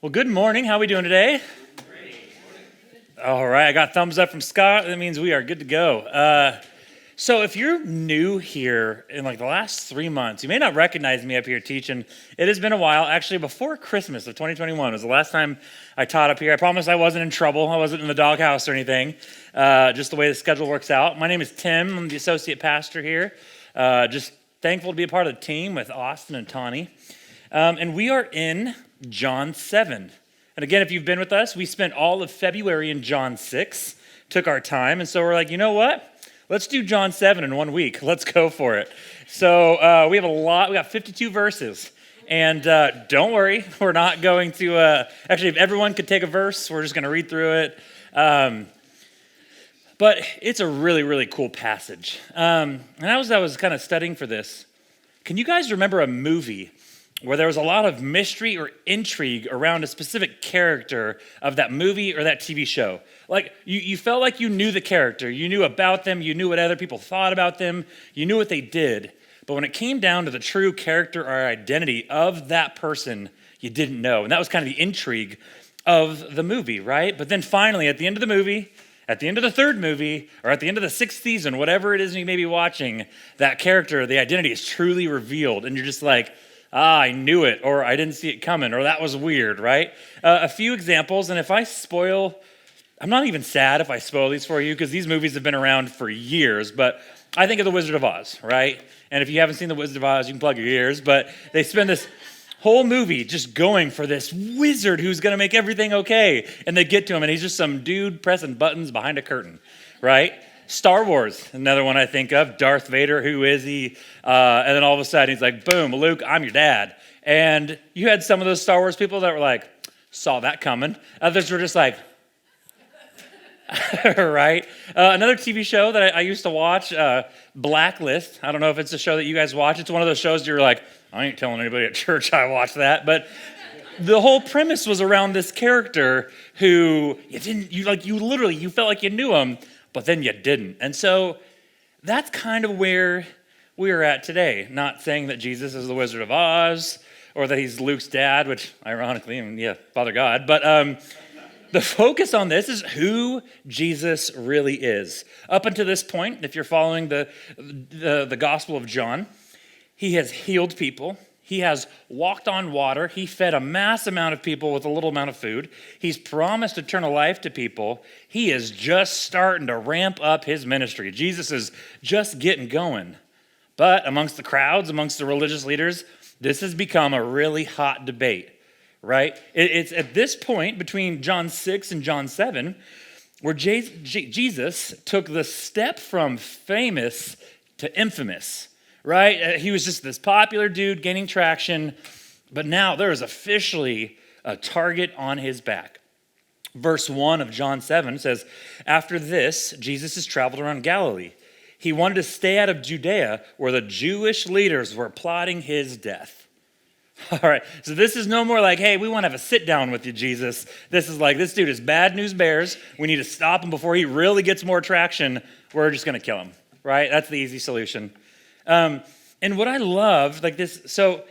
Well, good morning. How are we doing today? All right, I got thumbs up from Scott. That means we are good to go. So if you're new here in like the last 3 months, you may not recognize me up here teaching. It has been a while. Actually, before Christmas of 2021 was the last time I taught up here. I promise I wasn't in trouble. I wasn't in the doghouse or anything. Just the way the schedule works out. My name is Tim. I'm the associate pastor here. Just thankful to be a part of the team with Austin and Tawny. And we are in John 7. And again, if you've been with us, we spent all of February in John 6, took our time. And so we're like, you know what? Let's do John 7 in 1 week. Let's go for it. So we have a lot. We got 52 verses. And don't worry, we're not going to, actually, if everyone could take a verse, we're just going to read through it. But it's a really, really cool passage. And as I was kind of studying for this, can you guys remember a movie where there was a lot of mystery or intrigue around a specific character of that movie or that TV show? Like, you felt like you knew the character. You knew about them. You knew what other people thought about them. You knew what they did. But when it came down to the true character or identity of that person, you didn't know. And that was kind of the intrigue of the movie, right? But then finally, at the end of the movie, at the end of the third movie, or at the end of the sixth season, whatever it is you may be watching, that character, the identity is truly revealed. And you're just like, I knew it, or I didn't see it coming, or that was weird, right? A few examples, and if I spoil, I'm not even sad if I spoil these for you, because these movies have been around for years, but I think of The Wizard of Oz, right? And if you haven't seen The Wizard of Oz, you can plug your ears, but they spend this whole movie just going for this wizard who's going to make everything okay, and they get to him, and he's just some dude pressing buttons behind a curtain, right? Star Wars, another one I think of. Darth Vader, who is he? And then all of a sudden he's like, boom, Luke, I'm your dad. And you had some of those Star Wars people that were like, saw that coming. Others were just like, right? Another TV show that I used to watch, Blacklist. I don't know if it's a show that you guys watch. It's one of those shows you're like, I ain't telling anybody at church I watched that. But the whole premise was around this character who you felt like you knew him, but then you didn't. And so that's kind of where we're at today. Not saying that Jesus is the Wizard of Oz or that he's Luke's dad, which ironically, Father God. But the focus on this is who Jesus really is. Up until this point, if you're following the Gospel of John, he has healed people. He has walked on water. He fed a mass amount of people with a little amount of food. He's promised eternal life to people. He is just starting to ramp up his ministry. Jesus is just getting going. But amongst the crowds, amongst the religious leaders, this has become a really hot debate, right? It's at this point between John 6 and John 7 where Jesus took the step from famous to infamous. Right? He was just this popular dude gaining traction, but now there is officially a target on his back. Verse 1 of John 7 says, after this, Jesus has traveled around Galilee. He wanted to stay out of Judea where the Jewish leaders were plotting his death. All right, so this is no more like, hey, we want to have a sit down with you, Jesus. This is like, this dude is bad news bears. We need to stop him before he really gets more traction. We're just going to kill him, right? That's the easy solution. And what I love, like this, so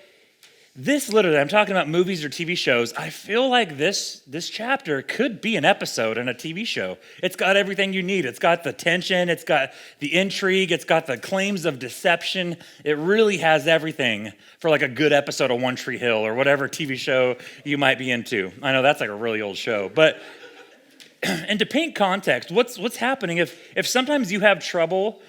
this literally, I'm talking about movies or TV shows. I feel like this chapter could be an episode in a TV show. It's got everything you need. It's got the tension. It's got the intrigue. It's got the claims of deception. It really has everything for like a good episode of One Tree Hill or whatever TV show you might be into. I know that's like a really old show, but and to paint context, what's happening if sometimes you have trouble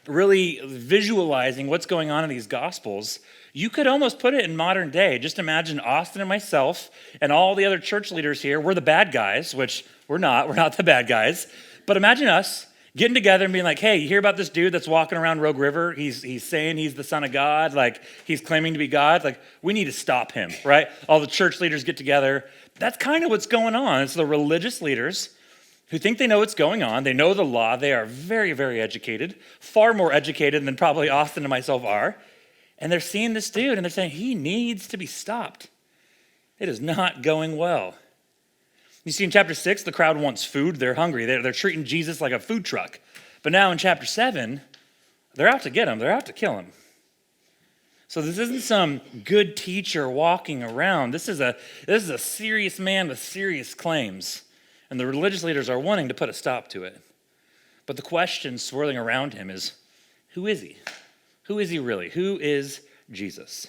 really visualizing what's going on in these Gospels, you could almost put it in modern day. Just imagine Austin and myself and all the other church leaders here. We're the bad guys, which we're not. We're not the bad guys. But imagine us getting together and being like, hey, you hear about this dude that's walking around Rogue River? He's saying he's the Son of God. Like, he's claiming to be God. Like, we need to stop him, right? All the church leaders get together. That's kind of what's going on. It's the religious leaders who think they know what's going on. They know the law. They are very, very educated, far more educated than probably Austin and myself are. And they're seeing this dude and they're saying, he needs to be stopped. It is not going well. You see in chapter 6, the crowd wants food. They're hungry. They're treating Jesus like a food truck. But now in chapter 7, they're out to get him. They're out to kill him. So this isn't some good teacher walking around. This is a serious man with serious claims. And the religious leaders are wanting to put a stop to it. But the question swirling around him is, who is he? Who is he really? Who is Jesus?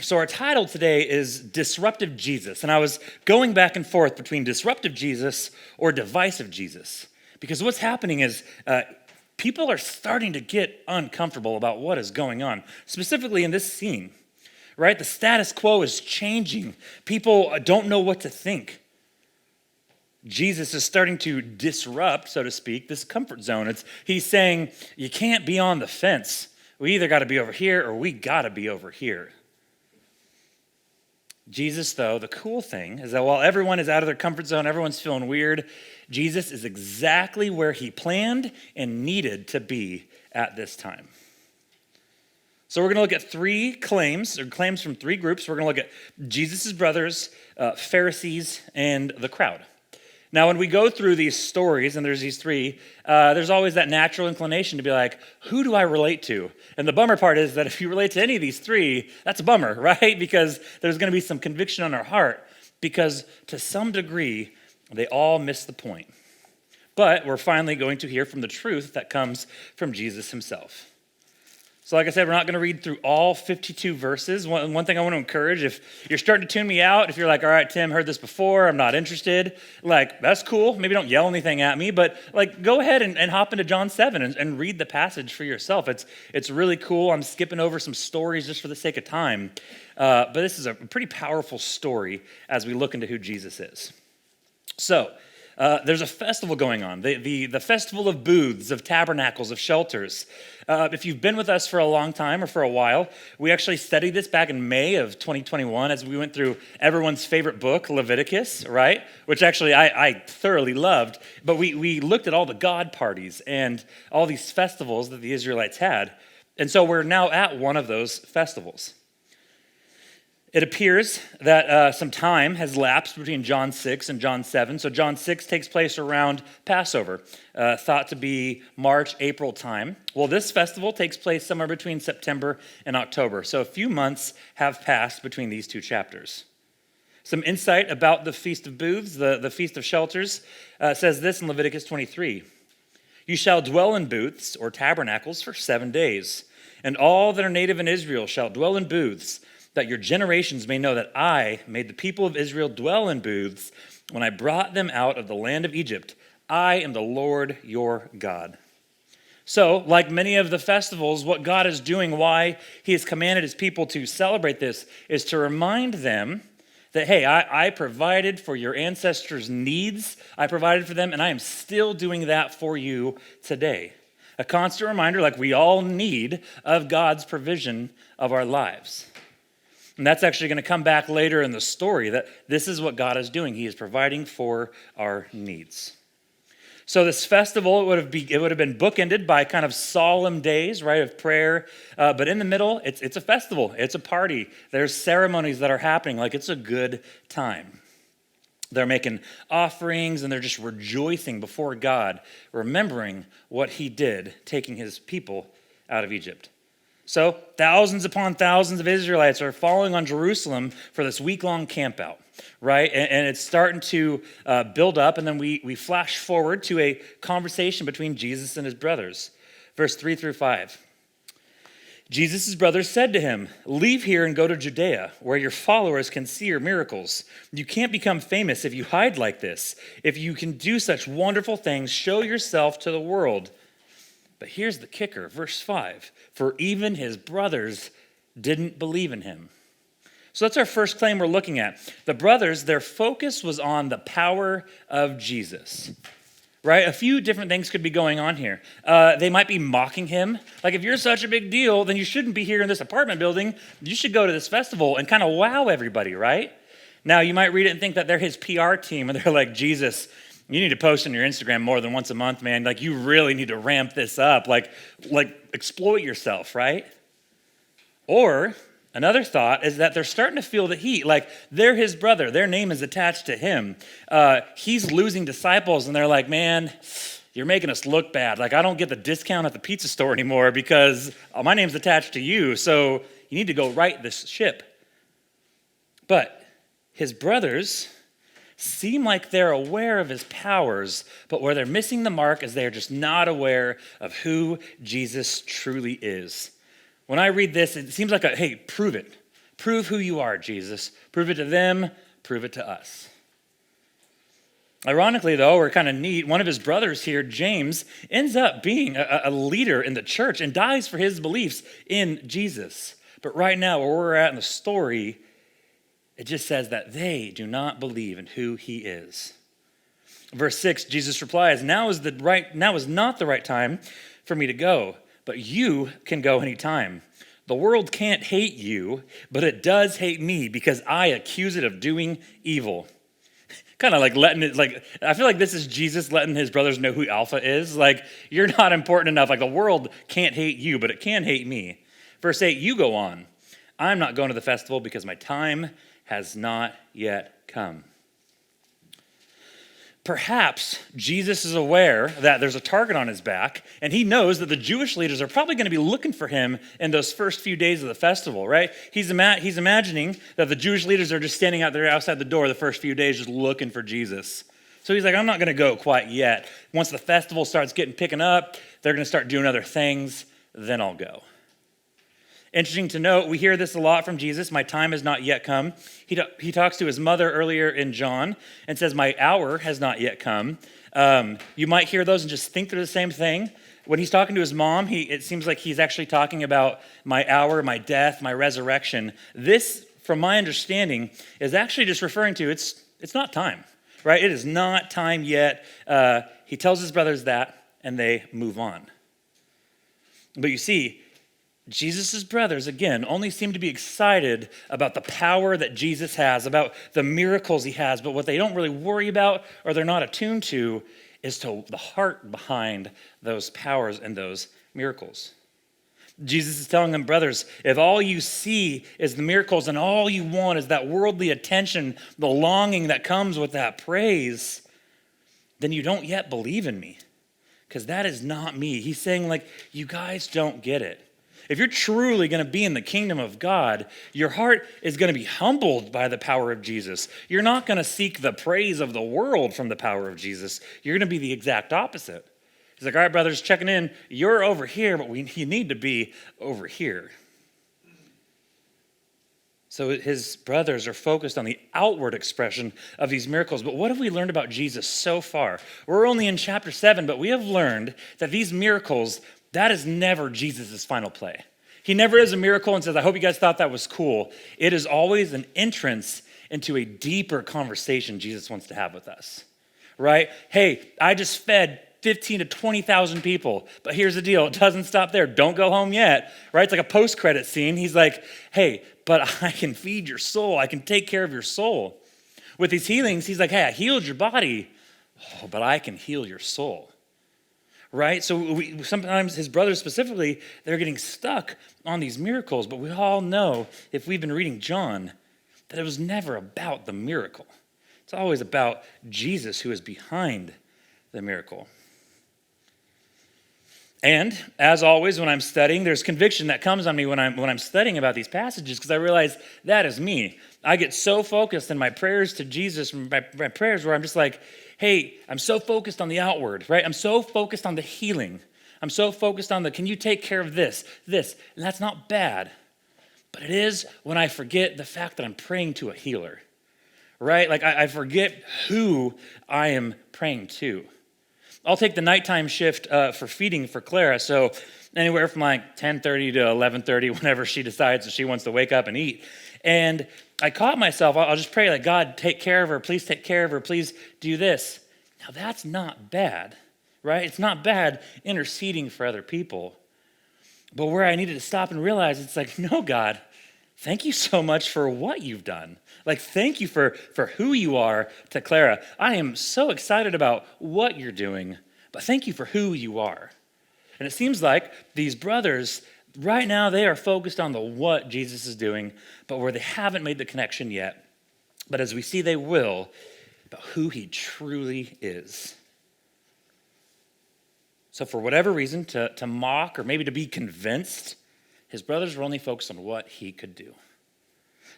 So our title today is Disruptive Jesus. And I was going back and forth between disruptive Jesus or divisive Jesus. Because what's happening is people are starting to get uncomfortable about what is going on, specifically in this scene, right? The status quo is changing. People don't know what to think. Jesus is starting to disrupt, so to speak, this comfort zone. He's saying, you can't be on the fence. We either got to be over here or we got to be over here. Jesus, though, the cool thing is that while everyone is out of their comfort zone, everyone's feeling weird, Jesus is exactly where he planned and needed to be at this time. So we're going to look at three claims from three groups. We're going to look at Jesus' brothers, Pharisees, and the crowd. Now, when we go through these stories, and there's these three, there's always that natural inclination to be like, who do I relate to? And the bummer part is that if you relate to any of these three, that's a bummer, right? Because there's going to be some conviction on our heart, because to some degree, they all miss the point. But we're finally going to hear from the truth that comes from Jesus himself. So like I said, we're not going to read through all 52 verses. One thing I want to encourage, if you're starting to tune me out, if you're like, all right, Tim, heard this before, I'm not interested, like, that's cool. Maybe don't yell anything at me, but like, go ahead and hop into John 7 and read the passage for yourself. It's really cool. I'm skipping over some stories just for the sake of time. But this is a pretty powerful story as we look into who Jesus is. So, there's a festival going on, the festival of booths, of tabernacles, of shelters. If you've been with us for a long time or for a while, we actually studied this back in May of 2021 as we went through everyone's favorite book, Leviticus, right? Which actually I thoroughly loved. But we looked at all the God parties and all these festivals that the Israelites had. And so we're now at one of those festivals. It appears that some time has lapsed between John 6 and John 7. So John 6 takes place around Passover, thought to be March, April time. Well, this festival takes place somewhere between September and October. So a few months have passed between these two chapters. Some insight about the Feast of Booths, the Feast of Shelters, says this in Leviticus 23. You shall dwell in booths or tabernacles for 7 days, and all that are native in Israel shall dwell in booths, that your generations may know that I made the people of Israel dwell in booths when I brought them out of the land of Egypt. I am the Lord your God. So, like many of the festivals, what God is doing, why he has commanded his people to celebrate this, is to remind them that, hey, I provided for your ancestors' needs. I provided for them, and I am still doing that for you today. A constant reminder, like we all need, of God's provision of our lives. And that's actually going to come back later in the story, that this is what God is doing. He is providing for our needs. So this festival, it would have been bookended by kind of solemn days, right, of prayer. But in the middle, it's a festival. It's a party. There's ceremonies that are happening. Like, it's a good time. They're making offerings and they're just rejoicing before God, remembering what he did, taking his people out of Egypt. So thousands upon thousands of Israelites are falling on Jerusalem for this week-long campout, right? And it's starting to build up, and then we flash forward to a conversation between Jesus and his brothers. Verse 3 through 5. Jesus' brothers said to him, leave here and go to Judea, where your followers can see your miracles. You can't become famous if you hide like this. If you can do such wonderful things, show yourself to the world. But here's the kicker, verse 5. For even his brothers didn't believe in him. So that's our first claim we're looking at. The brothers, their focus was on the power of Jesus. Right? A few different things could be going on here. They might be mocking him. Like, if you're such a big deal, then you shouldn't be here in this apartment building. You should go to this festival and kind of wow everybody, right? Now, you might read it and think that they're his PR team, and they're like, Jesus, you need to post on your Instagram more than once a month, man. Like, you really need to ramp this up. Like exploit yourself, right? Or another thought is that they're starting to feel the heat. Like, they're his brother. Their name is attached to him. He's losing disciples, and they're like, man, you're making us look bad. Like, I don't get the discount at the pizza store anymore because my name's attached to you, so you need to go right this ship. But his brothers seem like they're aware of his powers, but where they're missing the mark is they're just not aware of who Jesus truly is. When I read this, it seems like hey, prove it. Prove who you are, Jesus. Prove it to them, prove it to us. Ironically, though, or kind of neat, one of his brothers here, James, ends up being a leader in the church and dies for his beliefs in Jesus. But right now, where we're at in the story, it just says that they do not believe in who he is. Verse 6, Jesus replies, now is not the right time for me to go, but you can go anytime. The world can't hate you, but it does hate me because I accuse it of doing evil. Kind of like I feel like this is Jesus letting his brothers know who Alpha is. Like, you're not important enough. Like, the world can't hate you, but it can hate me. Verse 8, you go on. I'm not going to the festival because my time has not yet come. Perhaps Jesus is aware that there's a target on his back, and he knows that the Jewish leaders are probably going to be looking for him in those first few days of the festival, right? He's imagining that the Jewish leaders are just standing out there outside the door the first few days just looking for Jesus. So he's like, I'm not going to go quite yet. Once the festival starts picking up, they're going to start doing other things, then I'll go. Interesting to note, we hear this a lot from Jesus, my time has not yet come. He talks to his mother earlier in John and says, my hour has not yet come. You might hear those and just think they're the same thing. When he's talking to his mom, it seems like he's actually talking about my hour, my death, my resurrection. This, from my understanding, is actually just referring to it's not time, right? It is not time yet. He tells his brothers that, and they move on. But you see, Jesus' brothers, again, only seem to be excited about the power that Jesus has, about the miracles he has, but what they don't really worry about or they're not attuned to is to the heart behind those powers and those miracles. Jesus is telling them, brothers, if all you see is the miracles and all you want is that worldly attention, the longing that comes with that praise, then you don't yet believe in me, because that is not me. He's saying, like, you guys don't get it. If you're truly going to be in the kingdom of God, your heart is going to be humbled by the power of Jesus. You're not going to seek the praise of the world from the power of Jesus. You're going to be the exact opposite. He's like, all right, brothers, checking in. You're over here, but you need to be over here. So his brothers are focused on the outward expression of these miracles. But what have we learned about Jesus so far? We're only in chapter 7, but we have learned that these miracles, that is never Jesus' final play. He never is a miracle and says, I hope you guys thought that was cool. It is always an entrance into a deeper conversation Jesus wants to have with us, right? Hey, I just fed 15 to 20,000 people, but here's the deal. It doesn't stop there. Don't go home yet, right? It's like a post-credit scene. He's like, hey, but I can feed your soul. I can take care of your soul. With these healings, he's like, hey, I healed your body, but I can heal your soul. Right? So sometimes his brothers specifically, they're getting stuck on these miracles, but we all know, if we've been reading John, that it was never about the miracle. It's always about Jesus who is behind the miracle. And as always, when I'm studying, there's conviction that comes on me when I'm studying about these passages, because I realize that is me. I get so focused in my prayers to Jesus, my prayers where I'm just like, hey, I'm so focused on the outward, right? I'm so focused on the healing. I'm so focused on can you take care of this? And that's not bad. But it is when I forget the fact that I'm praying to a healer, right? Like I forget who I am praying to. I'll take the nighttime shift for feeding for Clara. So anywhere from like 10:30 to 11:30, whenever she decides that she wants to wake up and eat. And I caught myself, I'll just pray like, God, take care of her. Please take care of her. Please do this. Now that's not bad, right? It's not bad interceding for other people. But where I needed to stop and realize, it's like, no, God, thank you so much for what you've done. Like, thank you for who you are to Clara. I am so excited about what you're doing, but thank you for who you are. And it seems like these brothers, right now, they are focused on the what Jesus is doing, but where they haven't made the connection yet. But as we see, they will, about who he truly is. So for whatever reason, to mock or maybe to be convinced, his brothers were only focused on what he could do.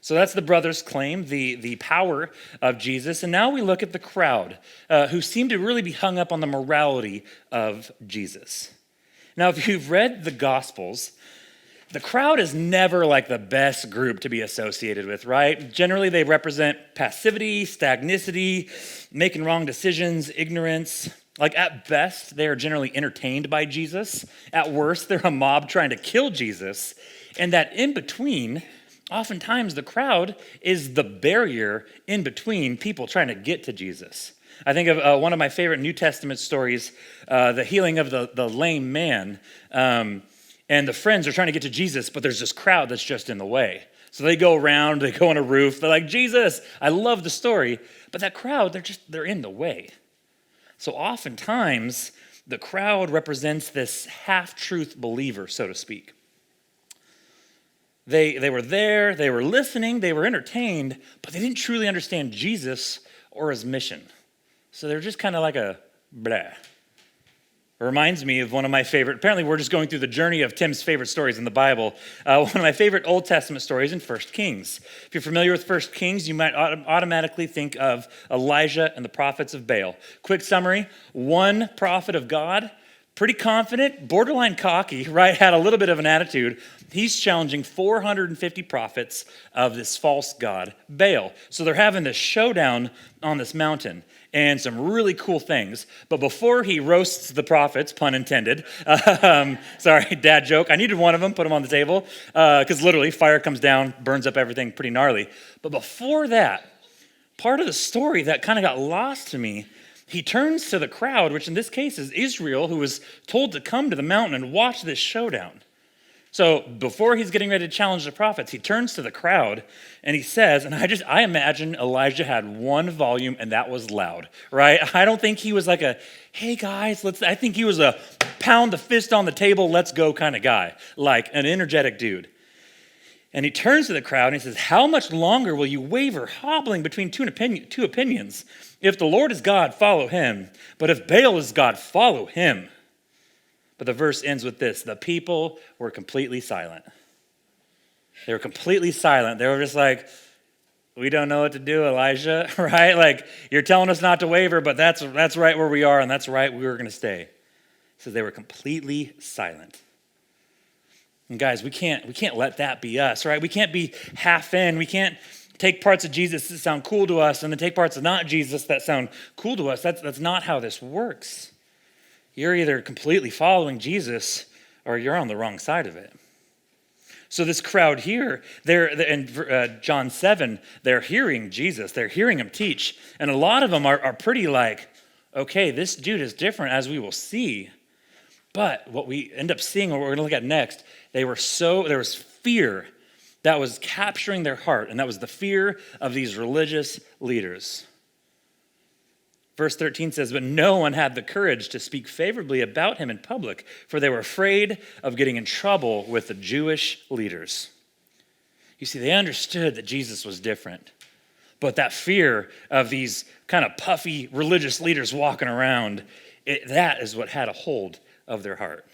So that's the brothers' claim, the power of Jesus. And now we look at the crowd, who seem to really be hung up on the morality of Jesus. Now, if you've read the Gospels, the crowd is never like the best group to be associated with, right? Generally, they represent passivity, stagnicity, making wrong decisions, ignorance. Like at best, they are generally entertained by Jesus. At worst, they're a mob trying to kill Jesus. And that in between, oftentimes the crowd is the barrier in between people trying to get to Jesus. I think of one of my favorite New Testament stories, the healing of the lame man. And the friends are trying to get to Jesus, but there's this crowd that's just in the way. So they go around, they go on a roof, they're like, Jesus, I love the story. But that crowd, they're in the way. So oftentimes, the crowd represents this half-truth believer, so to speak. They were there, they were listening, they were entertained, but they didn't truly understand Jesus or his mission. So they're just kind of like a blah. It reminds me of one of my favorite, apparently we're just going through the journey of Tim's favorite stories in the Bible. One of my favorite Old Testament stories in 1 Kings. If you're familiar with 1 Kings, you might automatically think of Elijah and the prophets of Baal. Quick summary, one prophet of God, pretty confident, borderline cocky, right? Had a little bit of an attitude. He's challenging 450 prophets of this false god, Baal. So they're having this showdown on this mountain and some really cool things. But before he roasts the prophets, pun intended, sorry, dad joke. I needed one of them, put them on the table, because literally fire comes down, burns up everything pretty gnarly. But before that, part of the story that kind of got lost to me, he turns to the crowd, which in this case is Israel, who was told to come to the mountain and watch this showdown. So before he's getting ready to challenge the prophets, he turns to the crowd and he says, and I imagine Elijah had one volume and that was loud, right? I don't think he was like a, hey guys, I think he was a pound the fist on the table, let's go kind of guy, like an energetic dude. And he turns to the crowd and he says, how much longer will you waver, hobbling between two opinions? If the Lord is God, follow him. But if Baal is God, follow him. But the verse ends with this: the people were completely silent. They were completely silent. They were just like, we don't know what to do, Elijah, right? Like, you're telling us not to waver, but that's right where we are, and that's right where we're going to stay. It says they were completely silent. And guys, we can't let that be us, right? We can't be half in. We can't take parts of Jesus that sound cool to us and then take parts of not Jesus that sound cool to us. That's not how this works. You're either completely following Jesus or you're on the wrong side of it. So this crowd here, they're in John 7, they're hearing Jesus. They're hearing him teach. And a lot of them are pretty like, okay, this dude is different, as we will see. But what we end up seeing, what we're going to look at next, there was fear that was capturing their heart, and that was the fear of these religious leaders. Verse 13 says, but no one had the courage to speak favorably about him in public, for they were afraid of getting in trouble with the Jewish leaders. You see, they understood that Jesus was different, but that fear of these kind of puffy religious leaders walking around, that is what had a hold of their heart.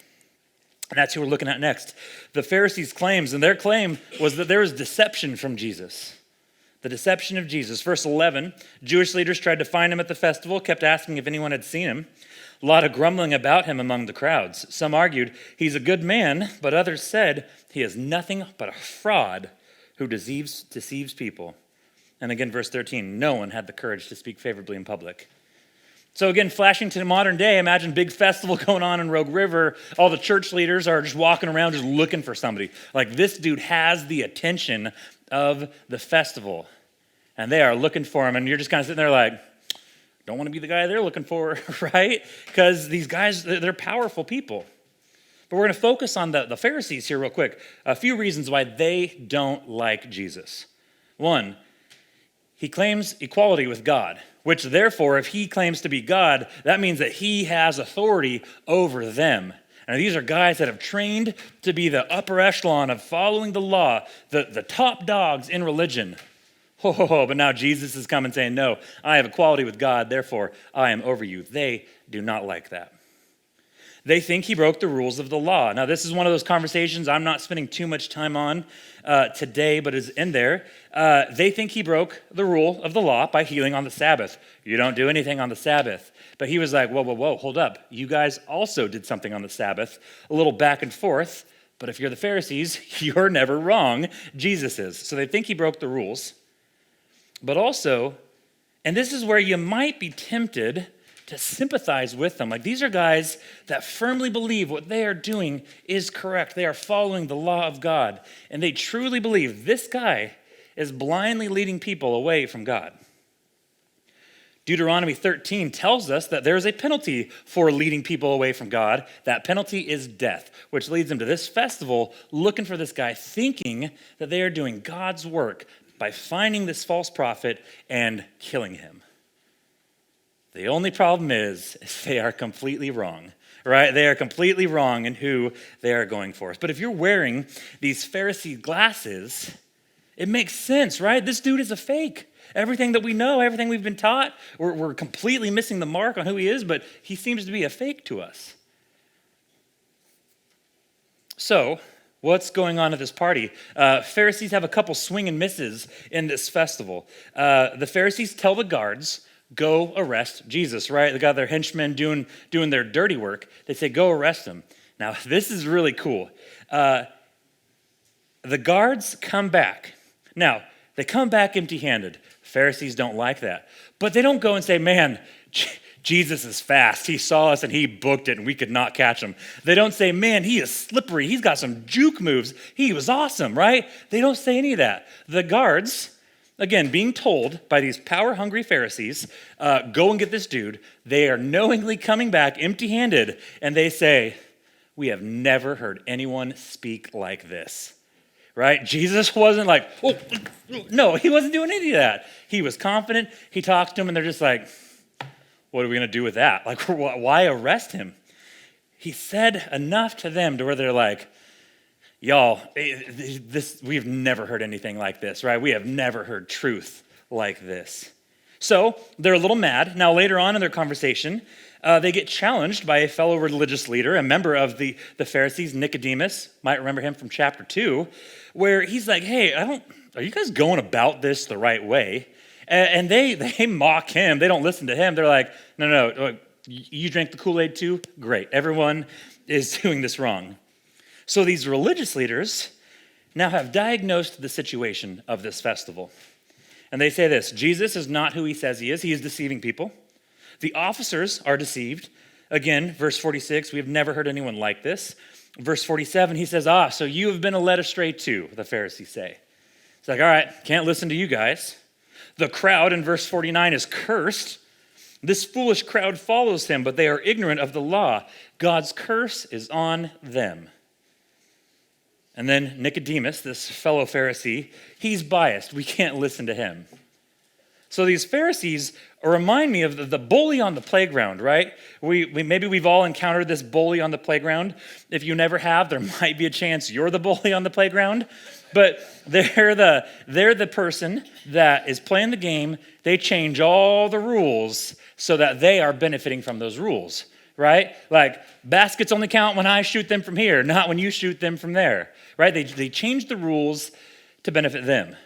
And that's who we're looking at next. The Pharisees' claims, and their claim was that there was deception from Jesus. The deception of Jesus. Verse 11, Jewish leaders tried to find him at the festival, kept asking if anyone had seen him. A lot of grumbling about him among the crowds. Some argued, he's a good man, but others said, he is nothing but a fraud who deceives people. And again, verse 13, no one had the courage to speak favorably in public. So again, flashing to the modern day, imagine big festival going on in Rogue River. All the church leaders are just walking around just looking for somebody. Like, this dude has the attention of the festival. And they are looking for him. And you're just kind of sitting there like, don't want to be the guy they're looking for, right? Because these guys, they're powerful people. But we're going to focus on the Pharisees here real quick. A few reasons why they don't like Jesus. One, he claims equality with God, which therefore, if he claims to be God, that means that he has authority over them. And these are guys that have trained to be the upper echelon of following the law, the top dogs in religion. But now Jesus is coming saying, no, I have equality with God, therefore I am over you. They do not like that. They think he broke the rules of the law. Now, this is one of those conversations I'm not spending too much time on today, but is in there. They think he broke the rule of the law by healing on the Sabbath. You don't do anything on the Sabbath. But he was like, whoa, hold up. You guys also did something on the Sabbath. A little back and forth. But if you're the Pharisees, you're never wrong. Jesus is. So they think he broke the rules. But also, and this is where you might be tempted to sympathize with them. Like, these are guys that firmly believe what they are doing is correct. They are following the law of God. And they truly believe this guy is blindly leading people away from God. Deuteronomy 13 tells us that there is a penalty for leading people away from God. That penalty is death, which leads them to this festival looking for this guy, thinking that they are doing God's work by finding this false prophet and killing him. The only problem is they are completely wrong, right? They are completely wrong in who they are going for. But if you're wearing these Pharisee glasses, it makes sense, right? This dude is a fake. Everything that we know, everything we've been taught, we're completely missing the mark on who he is, but he seems to be a fake to us. So, what's going on at this party? Pharisees have a couple swing and misses in this festival. The Pharisees tell the guards, go arrest Jesus, right? They got their henchmen doing their dirty work. They say, go arrest him. Now, this is really cool. The guards come back. Now, they come back empty-handed. Pharisees don't like that. But they don't go and say, man, Jesus is fast. He saw us and he booked it and we could not catch him. They don't say, man, he is slippery. He's got some juke moves. He was awesome, right? They don't say any of that. The guards, again, being told by these power-hungry Pharisees, go and get this dude, they are knowingly coming back empty-handed, and they say, we have never heard anyone speak like this, right? Jesus wasn't like, oh, no, he wasn't doing any of that. He was confident. He talks to them, and they're just like, what are we going to do with that? Like, why arrest him? He said enough to them to where they're like, y'all, we've never heard anything like this, right? We have never heard truth like this. So they're a little mad. Now, later on in their conversation, they get challenged by a fellow religious leader, a member of the Pharisees, Nicodemus. Might remember him from chapter 2, where he's like, hey, are you guys going about this the right way? And they mock him. They don't listen to him. They're like, no, you drank the Kool-Aid too? Great. Everyone is doing this wrong. So these religious leaders now have diagnosed the situation of this festival. And they say this, Jesus is not who he says he is. He is deceiving people. The officers are deceived. Again, verse 46, we have never heard anyone like this. Verse 47, he says, so you have been led astray too, the Pharisees say. It's like, all right, can't listen to you guys. The crowd in verse 49 is cursed. This foolish crowd follows him, but they are ignorant of the law. God's curse is on them. And then Nicodemus, this fellow Pharisee, he's biased. We can't listen to him. So these Pharisees remind me of the bully on the playground, right? Maybe we've all encountered this bully on the playground. If you never have, there might be a chance you're the bully on the playground. But they're the person that is playing the game. They change all the rules so that they are benefiting from those rules, right? Like, baskets only count when I shoot them from here, not when you shoot them from there, right? They change the rules to benefit them.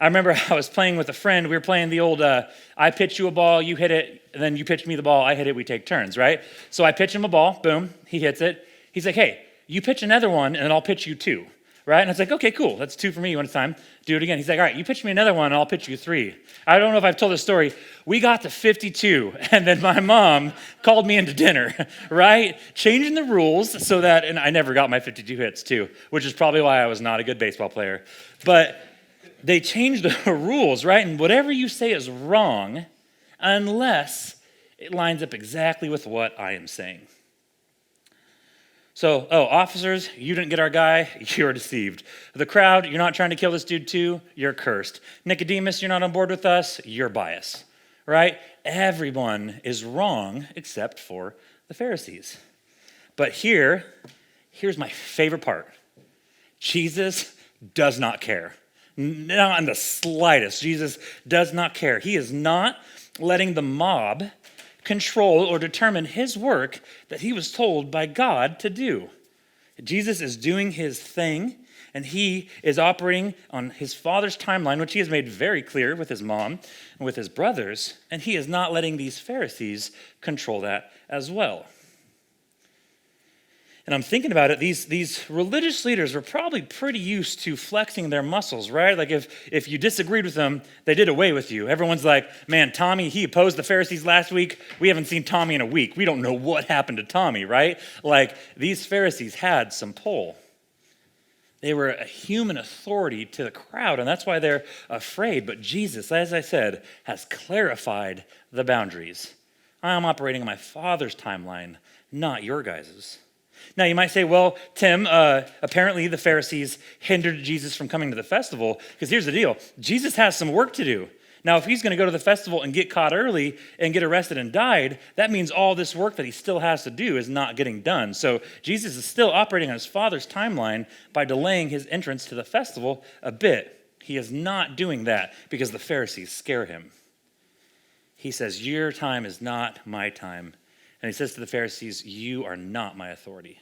I remember I was playing with a friend. We were playing the old, I pitch you a ball, you hit it, and then you pitch me the ball, I hit it, we take turns, right? So I pitch him a ball, boom, he hits it. He's like, hey, you pitch another one, and then I'll pitch you two, right? And I was like, okay, cool, that's 2 for me one time. Do it again. He's like, all right, you pitch me another one, and I'll pitch you 3. I don't know if I've told this story. We got to 52, and then my mom called me into dinner, right? Changing the rules so that, and I never got my 52 hits too, which is probably why I was not a good baseball player. But they changed the rules, right? And whatever you say is wrong unless it lines up exactly with what I am saying. So, officers, you didn't get our guy, you're deceived. The crowd, you're not trying to kill this dude too, you're cursed. Nicodemus, you're not on board with us, you're biased, right? Everyone is wrong except for the Pharisees. But here's my favorite part. Jesus does not care. Not in the slightest. Jesus does not care. He is not letting the mob control or determine his work that he was told by God to do. Jesus is doing his thing, and he is operating on his Father's timeline, which he has made very clear with his mom and with his brothers, and he is not letting these Pharisees control that as well. And I'm thinking about it, these religious leaders were probably pretty used to flexing their muscles, right? Like if you disagreed with them, they did away with you. Everyone's like, man, Tommy, he opposed the Pharisees last week. We haven't seen Tommy in a week. We don't know what happened to Tommy, right? Like these Pharisees had some pull. They were a human authority to the crowd, and that's why they're afraid. But Jesus, as I said, has clarified the boundaries. I am operating on my Father's timeline, not your guys's. Now, you might say, well, Tim, apparently the Pharisees hindered Jesus from coming to the festival, because here's the deal. Jesus has some work to do. Now, if he's going to go to the festival and get caught early and get arrested and died, that means all this work that he still has to do is not getting done. So Jesus is still operating on his Father's timeline by delaying his entrance to the festival a bit. He is not doing that because the Pharisees scare him. He says, your time is not my time. And he says to the Pharisees, you are not my authority.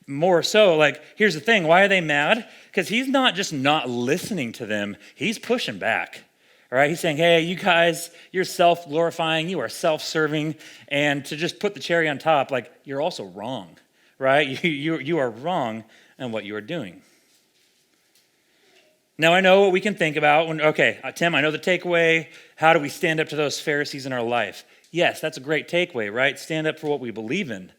More so, like, here's the thing. Why are they mad? Because he's not just not listening to them. He's pushing back. All right, he's saying, hey, you guys, you're self-glorifying, you are self-serving, and to just put the cherry on top, like, you're also wrong, right? You are wrong in what you are doing. Now, I know what we can think about when, okay, Tim, I know the takeaway. How do we stand up to those Pharisees in our life? Yes, that's a great takeaway, right? Stand up for what we believe in.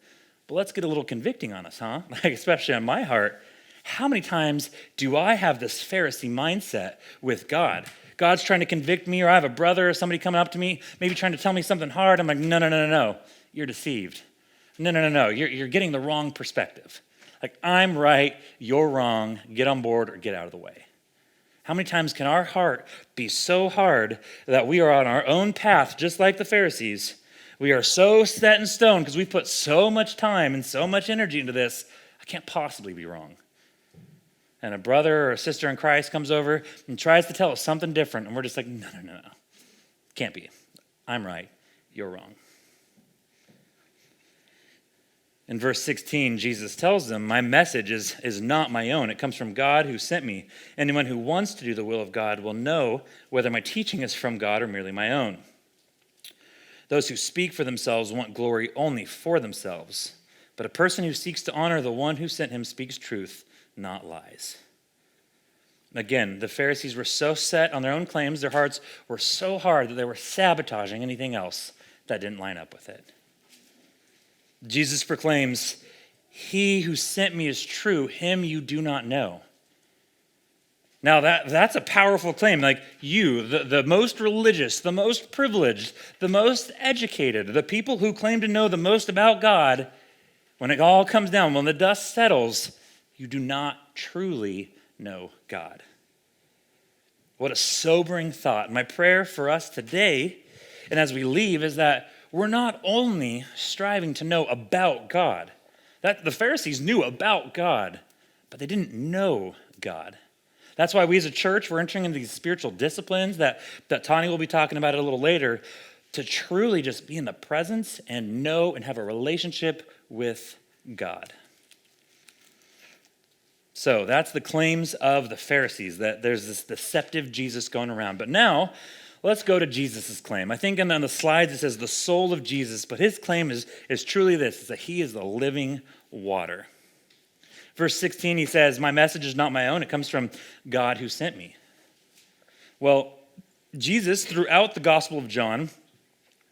But let's get a little convicting on us, huh? Like, especially on my heart. How many times do I have this Pharisee mindset with God? God's trying to convict me, or I have a brother or somebody coming up to me, maybe trying to tell me something hard. I'm like, no. You're deceived. No. You're getting the wrong perspective. Like, I'm right, you're wrong. Get on board or get out of the way. How many times can our heart be so hard that we are on our own path, just like the Pharisees? We are so set in stone because we put so much time and so much energy into this. I can't possibly be wrong. And a brother or a sister in Christ comes over and tries to tell us something different, and we're just like, no. Can't be. I'm right. You're wrong. In verse 16, Jesus tells them, my message is not my own. It comes from God who sent me. Anyone who wants to do the will of God will know whether my teaching is from God or merely my own. Those who speak for themselves want glory only for themselves. But a person who seeks to honor the one who sent him speaks truth, not lies. Again, the Pharisees were so set on their own claims, their hearts were so hard that they were sabotaging anything else that didn't line up with it. Jesus proclaims, he who sent me is true, him you do not know. Now that's a powerful claim. Like you, the most religious, the most privileged, the most educated, the people who claim to know the most about God, when it all comes down, when the dust settles, you do not truly know God. What a sobering thought. My prayer for us today, and as we leave, is that we're not only striving to know about God. That the Pharisees knew about God, but they didn't know God. That's why we as a church, we're entering into these spiritual disciplines that Tani will be talking about a little later, to truly just be in the presence and know and have a relationship with God. So that's the claims of the Pharisees, that there's this deceptive Jesus going around. But now, let's go to Jesus' claim. I think on the slides it says the soul of Jesus, but his claim is truly this, is that he is the living water. Verse 16, he says, my message is not my own. It comes from God who sent me. Well, Jesus, throughout the Gospel of John,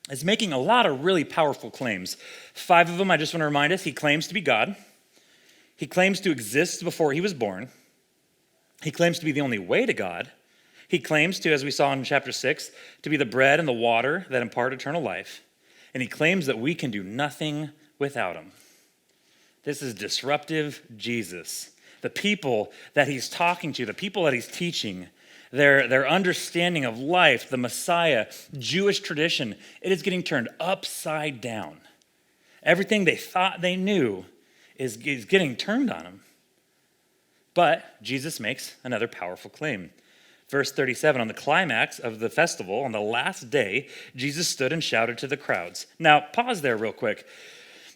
is making a lot of really powerful claims. 5 of them, I just want to remind us, he claims to be God. He claims to exist before he was born. He claims to be the only way to God. He claims to, as we saw in chapter 6, to be the bread and the water that impart eternal life. And he claims that we can do nothing without him. This is disruptive Jesus. The people that he's talking to, the people that he's teaching, their understanding of life, the Messiah, Jewish tradition, it is getting turned upside down. Everything they thought they knew is getting turned on them. But Jesus makes another powerful claim. Verse 37, on the climax of the festival, on the last day, Jesus stood and shouted to the crowds. Now, pause there real quick.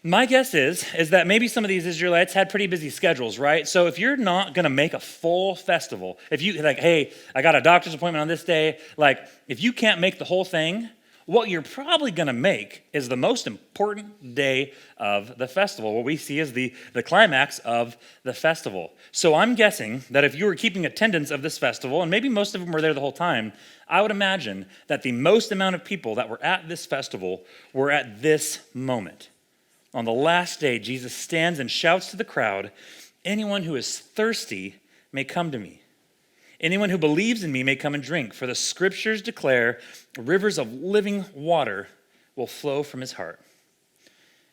My guess is that maybe some of these Israelites had pretty busy schedules, right? So if you're not going to make a full festival, if you like, hey, I got a doctor's appointment on this day, like if you can't make the whole thing, what you're probably going to make is the most important day of the festival. What we see is the climax of the festival. So I'm guessing that if you were keeping attendance of this festival, and maybe most of them were there the whole time, I would imagine that the most amount of people that were at this festival were at this moment. On the last day, Jesus stands and shouts to the crowd, "Anyone who is thirsty may come to me. Anyone who believes in me may come and drink, for the scriptures declare rivers of living water will flow from his heart."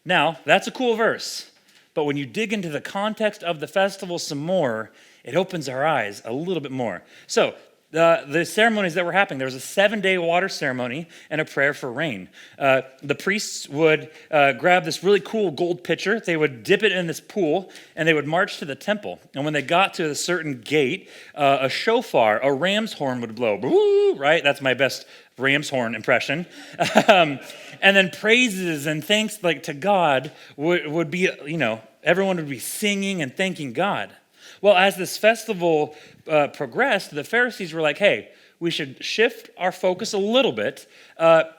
Now, that's a cool verse, but when you dig into the context of the festival some more, it opens our eyes a little bit more. So, the ceremonies that were happening, there was a 7-day water ceremony and a prayer for rain. The priests would grab this really cool gold pitcher, they would dip it in this pool, and they would march to the temple. And when they got to a certain gate, a shofar, a ram's horn would blow. Woo, right? That's my best ram's horn impression. And then praises and thanks like to God would be, everyone would be singing and thanking God. Well, as this festival progressed, the Pharisees were like, hey, we should shift our focus a little bit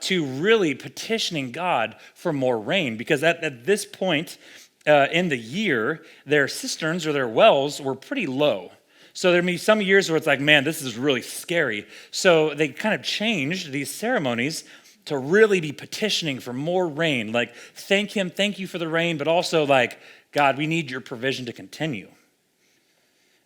to really petitioning God for more rain, because at this point in the year, their cisterns or their wells were pretty low. So there'd be some years where it's like, man, this is really scary. So they kind of changed these ceremonies to really be petitioning for more rain, like thank you for the rain, but also like, God, we need your provision to continue.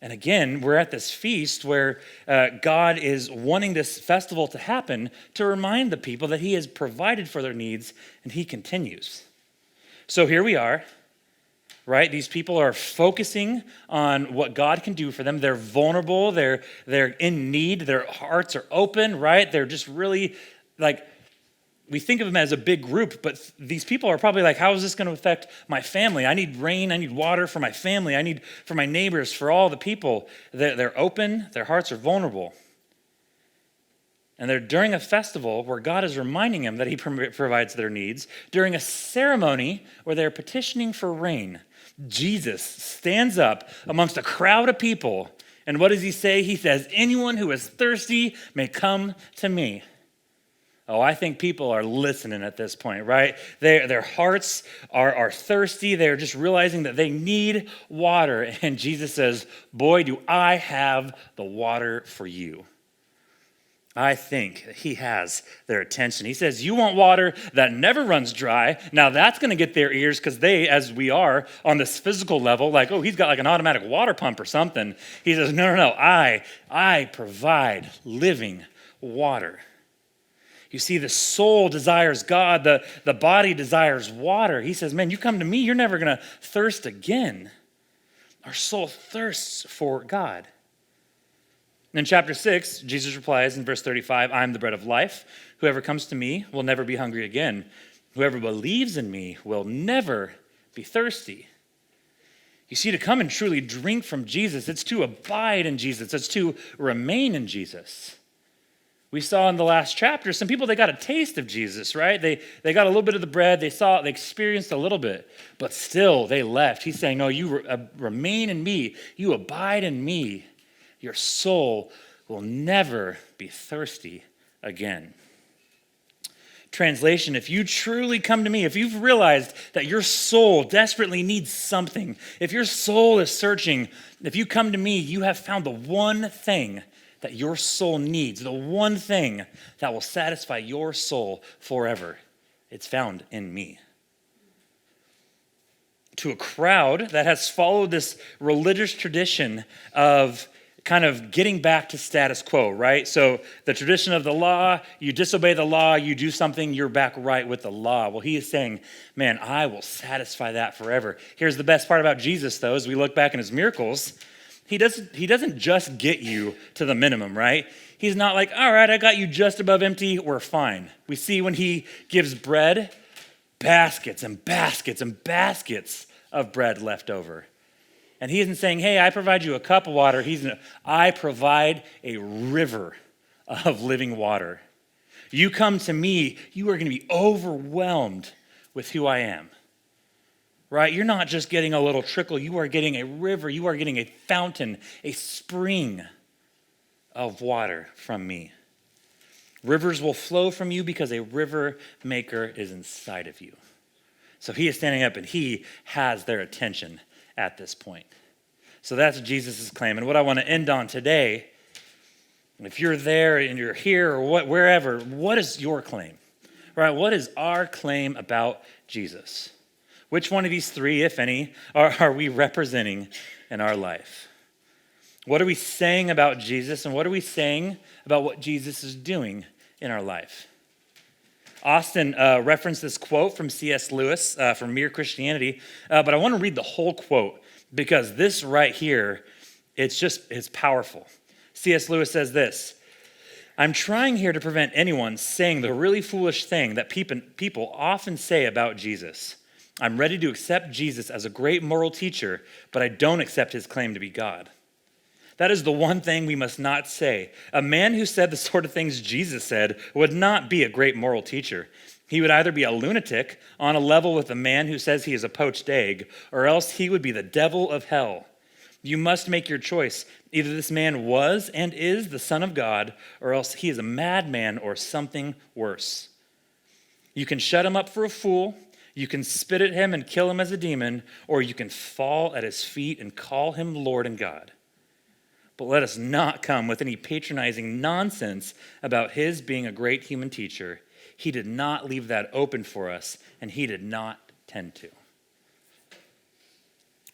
And again, we're at this feast where God is wanting this festival to happen to remind the people that he has provided for their needs, and he continues. So here we are, right? These people are focusing on what God can do for them. They're vulnerable. They're in need. Their hearts are open, right? They're just really like, we think of them as a big group, but these people are probably like, how is this going to affect my family? I need rain. I need water for my family. I need for my neighbors, for all the people. They're open. Their hearts are vulnerable. And they're during a festival where God is reminding them that he provides their needs. During a ceremony where they're petitioning for rain, Jesus stands up amongst a crowd of people. And what does he say? He says, anyone who is thirsty may come to me. Oh, I think people are listening at this point, right? Their hearts are thirsty. They're just realizing that they need water. And Jesus says, boy, do I have the water for you. I think he has their attention. He says, you want water that never runs dry. Now that's going to get their ears because they, as we are on this physical level, like, oh, he's got like an automatic water pump or something. He says, no, I provide living water. You see, the soul desires God, the body desires water. He says, man, you come to me, you're never going to thirst again. Our soul thirsts for God. In chapter 6, Jesus replies in verse 35, I'm the bread of life. Whoever comes to me will never be hungry again. Whoever believes in me will never be thirsty. You see, to come and truly drink from Jesus, it's to abide in Jesus. It's to remain in Jesus. We saw in the last chapter, some people, they got a taste of Jesus, right? They got a little bit of the bread. They experienced a little bit, but still they left. He's saying, no, you remain in me. You abide in me. Your soul will never be thirsty again. Translation, if you truly come to me, if you've realized that your soul desperately needs something, if your soul is searching, if you come to me, you have found the one thing that your soul needs, the one thing that will satisfy your soul forever. It's found in me. To a crowd that has followed this religious tradition of kind of getting back to status quo, right? So the tradition of the law, you disobey the law, you do something, you're back right with the law. Well, he is saying, man, I will satisfy that forever. Here's the best part about Jesus, though, as we look back in his miracles. He doesn't just get you to the minimum, right? He's not like, all right, I got you just above empty, we're fine. We see when he gives bread, baskets and baskets and baskets of bread left over. And he isn't saying, hey, I provide you a cup of water. I provide a river of living water. You come to me, you are going to be overwhelmed with who I am. Right? You're not just getting a little trickle. You are getting a river. You are getting a fountain, a spring of water from me. Rivers will flow from you because a river maker is inside of you. So he is standing up and he has their attention at this point. So that's Jesus' claim. And what I want to end on today, if you're there and you're here or wherever, what is your claim? Right? What is our claim about Jesus? Which one of these three, if any, are we representing in our life? What are we saying about Jesus, and what are we saying about what Jesus is doing in our life? Austin referenced this quote from C.S. Lewis from Mere Christianity, but I want to read the whole quote because this right here, it's powerful. C.S. Lewis says this: I'm trying here to prevent anyone saying the really foolish thing that people often say about Jesus. I'm ready to accept Jesus as a great moral teacher, but I don't accept his claim to be God. That is the one thing we must not say. A man who said the sort of things Jesus said would not be a great moral teacher. He would either be a lunatic on a level with a man who says he is a poached egg, or else he would be the devil of hell. You must make your choice. Either this man was and is the Son of God, or else he is a madman or something worse. You can shut him up for a fool, you can spit at him and kill him as a demon, or you can fall at his feet and call him Lord and God. But let us not come with any patronizing nonsense about his being a great human teacher. He did not leave that open for us, and he did not tend to.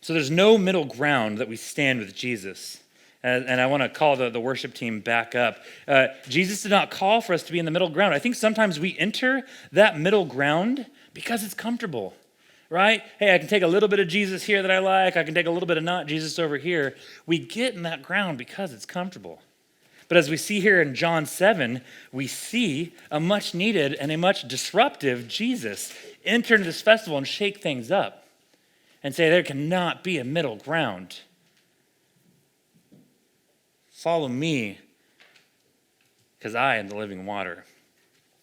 So there's no middle ground that we stand with Jesus. And I want to call the worship team back up. Jesus did not call for us to be in the middle ground. I think sometimes we enter that middle ground because it's comfortable, right? Hey, I can take a little bit of Jesus here that I like. I can take a little bit of not Jesus over here. We get in that ground because it's comfortable. But as we see here in John 7, we see a much needed and a much disruptive Jesus enter into this festival and shake things up and say there cannot be a middle ground. Follow me because I am the living water.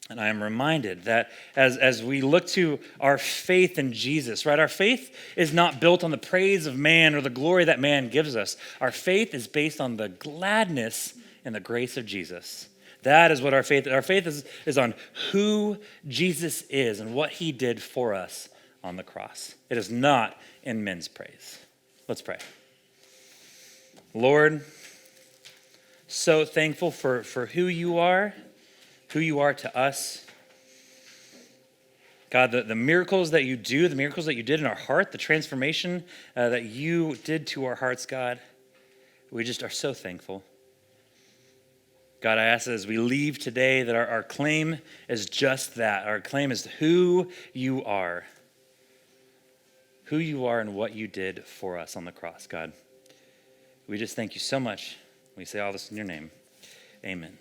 And I am reminded that as we look to our faith in Jesus, right? Our faith is not built on the praise of man or the glory that man gives us. Our faith is based on the gladness and the grace of Jesus. That is what our faith is on who Jesus is and what he did for us on the cross. It is not in men's praise. Let's pray. Lord, so thankful for who you are to us. God, the miracles that you do, the miracles that you did in our heart, the transformation that you did to our hearts, God, we just are so thankful. God, I ask that as we leave today that our claim is just that. Our claim is who you are. Who you are and what you did for us on the cross, God. We just thank you so much. We say all this in your name. Amen.